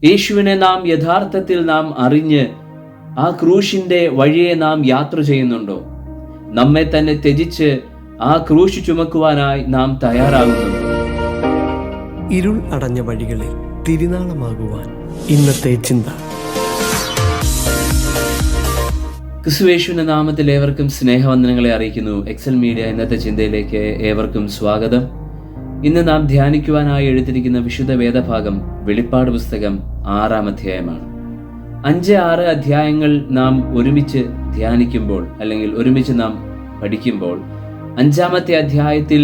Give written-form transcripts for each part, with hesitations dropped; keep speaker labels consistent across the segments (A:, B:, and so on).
A: യേശുവിനെ നാം യഥാർത്ഥത്തിൽ നാം അറിഞ്ഞ് ആ ക്രൂശിന്റെ വഴിയെ നാം യാത്ര ചെയ്യുന്നുണ്ടോ? നമ്മെ തന്നെ ത്യജിച്ച് ആ ക്രൂശ് ചുമക്കുവാനായി നാം തയ്യാറാകുന്നുണ്ടോ?
B: ഇരുൾ അടഞ്ഞ വഴികളിൽ തിരുനാളമാകുവാൻ ഇന്നത്തെ ചിന്ത.
A: ക്രിസ്തുയേശുവിന്റെ നാമത്തിൽ ഏവർക്കും സ്നേഹവന്ദനങ്ങളെ അറിയിക്കുന്നു. എക്സൽ മീഡിയ ഇന്നത്തെ ചിന്തയിലേക്ക് ഏവർക്കും സ്വാഗതം. ഇന്ന് നാം ധ്യാനിക്കുവാനായി എടുത്തിരിക്കുന്ന വിശുദ്ധ വേദഭാഗം വെളിപ്പാട് പുസ്തകം 6-ാം അധ്യായമാണ്. 5-6 അധ്യായങ്ങൾ നാം ഒരുമിച്ച് ധ്യാനിക്കുമ്പോൾ അല്ലെങ്കിൽ ഒരുമിച്ച് നാം പഠിക്കുമ്പോൾ 5-ാമത്തെ അധ്യായത്തിൽ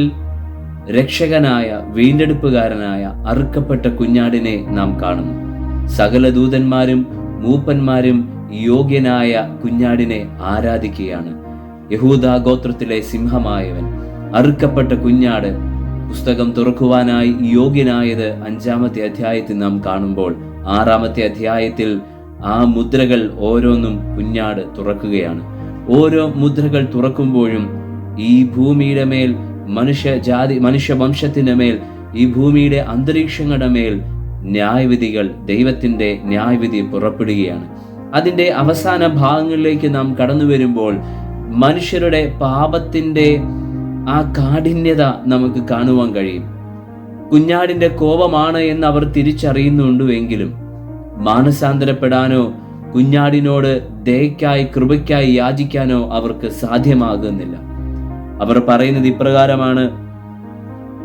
A: രക്ഷകനായ വീണ്ടെടുപ്പുകാരനായ അറുക്കപ്പെട്ട കുഞ്ഞാടിനെ നാം കാണുന്നു. സകല ദൂതന്മാരും മൂപ്പന്മാരും യോഗ്യനായ കുഞ്ഞാടിനെ ആരാധിക്കുകയാണ്. യഹൂദാ ഗോത്രത്തിലെ സിംഹമായവൻ, അറുക്കപ്പെട്ട കുഞ്ഞാട് പുസ്തകം തുറക്കുവാനായി യോഗ്യനായത് 5-ാമത്തെ അധ്യായത്തിൽ നാം കാണുമ്പോൾ 6-ാമത്തെ അധ്യായത്തിൽ ആ മുദ്രകൾ ഓരോന്നും കുഞ്ഞാട് തുറക്കുകയാണ്. ഓരോ മുദ്രകൾ തുറക്കുമ്പോഴും ഈ ഭൂമിയുടെ മേൽ മനുഷ്യവംശത്തിന്റെ മേൽ, ഈ ഭൂമിയുടെ അന്തരീക്ഷങ്ങളുടെ മേൽ ന്യായവിധികൾ, ദൈവത്തിന്റെ ന്യായവിധി പുറപ്പെടുകയാണ്. അതിന്റെ അവസാന ഭാഗങ്ങളിലേക്ക് നാം കടന്നു വരുമ്പോൾ മനുഷ്യരുടെ പാപത്തിന്റെ ആ കാഠിന്യത നമുക്ക് കാണുവാൻ കഴിയും. കുഞ്ഞാടിന്റെ കോപമാണ് എന്ന് അവർ തിരിച്ചറിയുന്നുണ്ടെങ്കിലും മാനസാന്തരപ്പെടാനോ കുഞ്ഞാടിനോട് ദയക്കായി കൃപയ്ക്കായി യാചിക്കാനോ അവർക്ക് സാധ്യമാകുന്നില്ല. അവർ പറയുന്നത് ഇപ്രകാരമാണ്.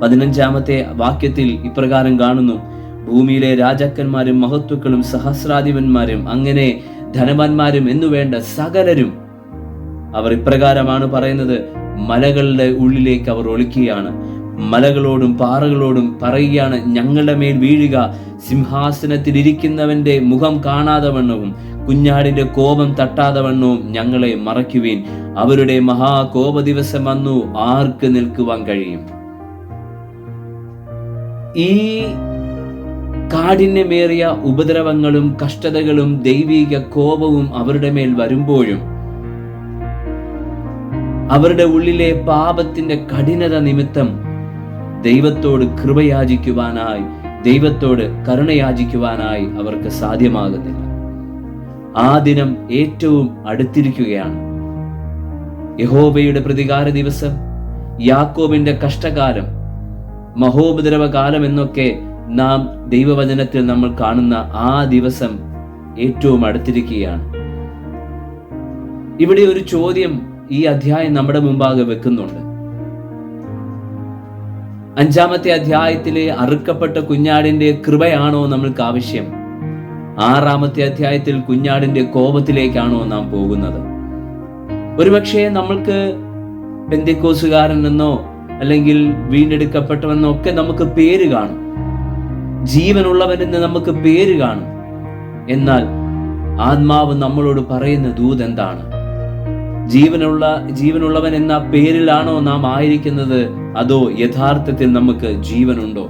A: 15-ാമത്തെ വാക്യത്തിൽ ഇപ്രകാരം കാണുന്നു: ഭൂമിയിലെ രാജാക്കന്മാരും മഹത്വക്കളും സഹസ്രാധിപന്മാരും അങ്ങനെ ധനവാന്മാരും എന്നുവേണ്ട സകലരും, അവർ ഇപ്രകാരമാണ് പറയുന്നത്, മലകളുടെ ഉള്ളിലേക്ക് അവർ ഒളിക്കുകയാണ്. മലകളോടും പാറകളോടും പറയുകയാണ്, ഞങ്ങളുടെ മേൽ വീഴുക, സിംഹാസനത്തിൽ ഇരിക്കുന്നവന്റെ മുഖം കാണാതെ വണ്ണവും കുഞ്ഞാടിന്റെ കോപം തട്ടാതെ വണ്ണവും ഞങ്ങളെ മറയ്ക്കുവീൻ. അവരുടെ മഹാകോപ ദിവസം വന്നു, ആർക്ക് നിൽക്കുവാൻ കഴിയും? ഈ കാഠിന്യമേറിയ ഉപദ്രവങ്ങളും കഷ്ടതകളും ദൈവിക കോപവും അവരുടെ മേൽ വരുമ്പോഴും അവരുടെ ഉള്ളിലെ പാപത്തിന്റെ കഠിനത നിമിത്തം ദൈവത്തോട് കൃപയാചിക്കുവാനായി, ദൈവത്തോട് കരുണയാചിക്കുവാനായി അവർക്ക് സാധ്യമാകുന്നില്ല. ആ ദിനം ഏറ്റവും അടുത്തിരിക്കുകയാണ്. യഹോവയുടെ പ്രതികാര ദിവസം, യാക്കോബിന്റെ കഷ്ടകാലം, മഹോപദ്രവ കാലം എന്നൊക്കെ നാം ദൈവവചനത്തിൽ നമ്മൾ കാണുന്ന ആ ദിവസം ഏറ്റവും അടുത്തിരിക്കുകയാണ്. ഇവിടെ ഒരു ചോദ്യം ഈ അധ്യായം നമ്മുടെ മുമ്പാകെ വെക്കുന്നുണ്ട്. 5-ാമത്തെ അധ്യായത്തിലെ അറുക്കപ്പെട്ട കുഞ്ഞാടിന്റെ കൃപയാണോ നമ്മൾക്ക് ആവശ്യം? 6-ാമത്തെ അധ്യായത്തിൽ കുഞ്ഞാടിന്റെ കോപത്തിലേക്കാണോ നാം പോകുന്നത്? ഒരുപക്ഷെ നമ്മൾക്ക് പെന്തെക്കോസുകാരൻ എന്നോ അല്ലെങ്കിൽ വീണ്ടെടുക്കപ്പെട്ടവനെന്നോ ഒക്കെ നമുക്ക് പേര് കാണും, ജീവനുള്ളവനെന്ന് നമുക്ക് പേര് കാണും. എന്നാൽ ആത്മാവ് നമ്മളോട് പറയുന്ന ദൂത് എന്താണ്? ജീവനുള്ളവൻ എന്ന പേരിലാണോ നാം ആയിരിക്കുന്നത്, അതോ യഥാർത്ഥത്തിൽ നമുക്ക് ജീവനുണ്ടോ?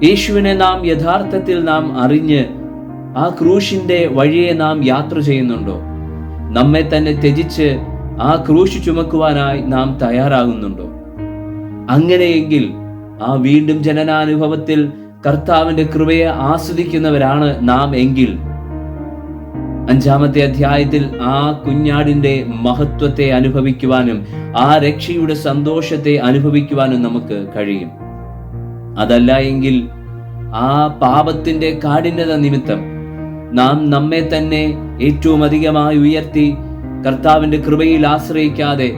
A: യേശുവിനെ നാം യഥാർത്ഥത്തിൽ നാം അറിഞ്ഞ് ആ ക്രൂശിന്റെ വഴിയെ നാം യാത്ര ചെയ്യുന്നുണ്ടോ? നമ്മെ തന്നെ ത്യജിച്ച് ആ ക്രൂശ് ചുമക്കുവാനായി നാം തയ്യാറാകുന്നുണ്ടോ? അങ്ങനെയെങ്കിൽ ആ വീണ്ടും ജനനാനുഭവത്തിൽ കർത്താവിന്റെ കൃപയെ ആസ്വദിക്കുന്നവരാണ് നാം എങ്കിൽ 5-ാമത്തെ അധ്യായത്തിൽ ആ കുഞ്ഞാടിന്റെ മഹത്വത്തെ അനുഭവിക്കുവാനും ആ രക്ഷയുടെ സന്തോഷത്തെ അനുഭവിക്കുവാനും നമുക്ക് കഴിയും. അതല്ല എങ്കിൽ ആ പാപത്തിന്റെ കാഠിന്യത നിമിത്തം നാം നമ്മെ തന്നെ ഏറ്റവും അധികമായി ഉയർത്തി കർത്താവിന്റെ കൃപയിൽ ആശ്രയിക്കാതെ,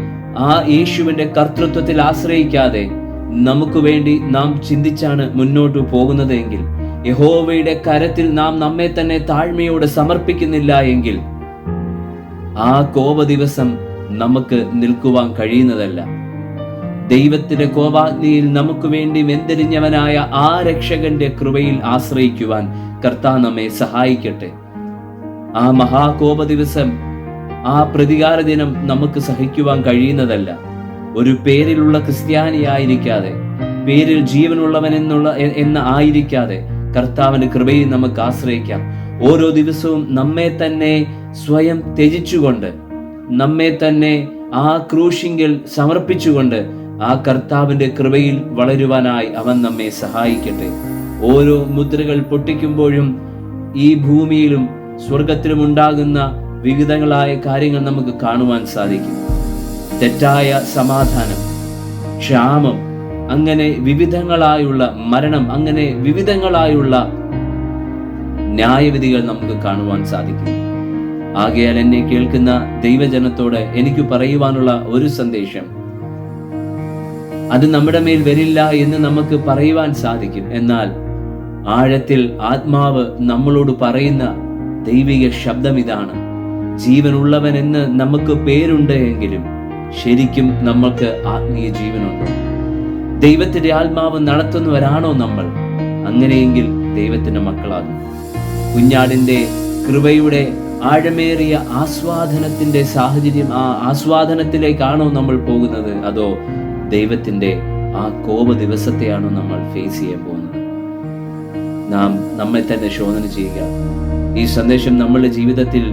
A: ആ യേശുവിന്റെ കർത്തൃത്വത്തിൽ ആശ്രയിക്കാതെ നമുക്ക് വേണ്ടി നാം ചിന്തിച്ചാണ് മുന്നോട്ട് പോകുന്നത് എങ്കിൽ, യഹോവയുടെ കരത്തിൽ നാം നമ്മെ തന്നെ താഴ്മയോടെ സമർപ്പിക്കുന്നില്ല എങ്കിൽ ആ കോപ ദിവസം നമുക്ക് നിൽക്കുവാൻ കഴിയുന്നതല്ല. ദൈവത്തിന്റെ കോപാഗ്നിയിൽ നമുക്ക് വേണ്ടി വെന്തെരിഞ്ഞവനായ ആ രക്ഷകന്റെ കൃപയിൽ ആശ്രയിക്കുവാൻ കർത്താവ് നമ്മെ സഹായിക്കട്ടെ. ആ മഹാകോപ ദിവസം, ആ പ്രതികാര ദിനം നമുക്ക് സഹിക്കുവാൻ കഴിയുന്നതല്ല. ഒരു പേരിലുള്ള ക്രിസ്ത്യാനിയായിരിക്കാതെ, പേരിൽ ജീവനുള്ളവൻ എന്ന ആയിരിക്കാതെ കർത്താവിന്റെ കൃപയിൽ നമുക്ക് ആശ്രയിക്കാം. ഓരോ ദിവസവും നമ്മെ തന്നെ സ്വയം ത്യജിച്ചുകൊണ്ട്, നമ്മെ തന്നെ ആ ക്രൂശിങ്കിൽ സമർപ്പിച്ചുകൊണ്ട് ആ കർത്താവിന്റെ കൃപയിൽ വളരുവാനായി അവൻ നമ്മെ സഹായിക്കട്ടെ. ഓരോ മുദ്രകൾ പൊട്ടിക്കുമ്പോഴും ഈ ഭൂമിയിലും സ്വർഗത്തിലും ഉണ്ടാകുന്ന വിവിധങ്ങളായ കാര്യങ്ങൾ നമുക്ക് കാണുവാൻ സാധിക്കും. തെറ്റായ സമാധാനം, ക്ഷാമം, അങ്ങനെ വിവിധങ്ങളായുള്ള മരണം, അങ്ങനെ വിവിധങ്ങളായുള്ള ന്യായവിധികൾ നമുക്ക് കാണുവാൻ സാധിക്കും. ആകയാൽ എന്നെ കേൾക്കുന്ന ദൈവജനത്തോട് എനിക്ക് പറയുവാനുള്ള ഒരു സന്ദേശം, അത് നമ്മുടെ മേൽ വരില്ല എന്ന് നമുക്ക് പറയുവാൻ സാധിക്കും. എന്നാൽ ആഴത്തിൽ ആത്മാവ് നമ്മളോട് പറയുന്ന ദൈവിക ശബ്ദം ഇതാണ്: ജീവനുള്ളവൻ എന്ന് നമുക്ക് പേരുണ്ട് എങ്കിലും ശരിക്കും നമ്മൾക്ക് ആത്മീയ ജീവനുണ്ടോ? ദൈവത്തിന്റെ ആത്മാവ് നടത്തുന്നവരാണോ നമ്മൾ? അങ്ങനെയെങ്കിൽ ദൈവത്തിന്റെ മക്കളാകും. കുഞ്ഞാടിന്റെ കൃപയുടെ ആഴമേറിയ ആസ്വാദനത്തിന്റെ സാഹചര്യം, ആ ആസ്വാദനത്തിലേക്കാണോ നമ്മൾ പോകുന്നത്? അതോ ദൈവത്തിന്റെ ആ കോപ ദിവസത്തെയാണോ നമ്മൾ ഫേസ് ചെയ്യാൻ പോകുന്നത്? നാം നമ്മെ തന്നെ ശോധന ചെയ്യുക. ഈ സന്ദേശം നമ്മളുടെ ജീവിതത്തിൽ,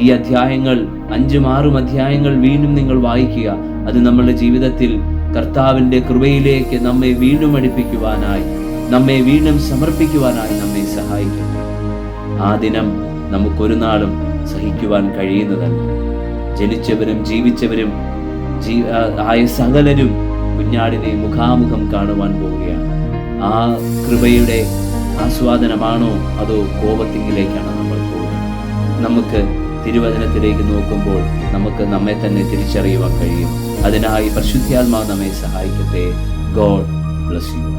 A: ഈ അധ്യായങ്ങൾ 5-6 അധ്യായങ്ങൾ വീണ്ടും നിങ്ങൾ വായിക്കുക. അത് നമ്മളുടെ ജീവിതത്തിൽ കർത്താവിന്റെ കൃപയിലേക്ക് നമ്മെ വീണ്ടും അടുപ്പിക്കുവാനായി, നമ്മെ വീണ്ടും സമർപ്പിക്കുവാനായി നമ്മെ സഹായിക്കും. ആ ദിനം നമുക്കൊരു നാളും സഹിക്കുവാൻ കഴിയുന്നതല്ല. ജനിച്ചവരും ജീവിച്ചവരും ആയ സകലരും കുഞ്ഞാടിനെ മുഖാമുഖം കാണുവാൻ പോവുകയാണ്. ആ കൃപയുടെ ആസ്വാദനമാണോ അതോ കോപത്തിങ്കിലേക്കാണോ നമ്മൾ പോകുന്നത്? നമുക്ക് തിരുവചനത്തിലേക്ക് നോക്കുമ്പോൾ നമുക്ക് നമ്മെ തന്നെ തിരിച്ചറിയുവാൻ കഴിയും. അതിനായി പരിശുദ്ധാത്മാവ് നമ്മെ സഹായിക്കട്ടെ. God bless you.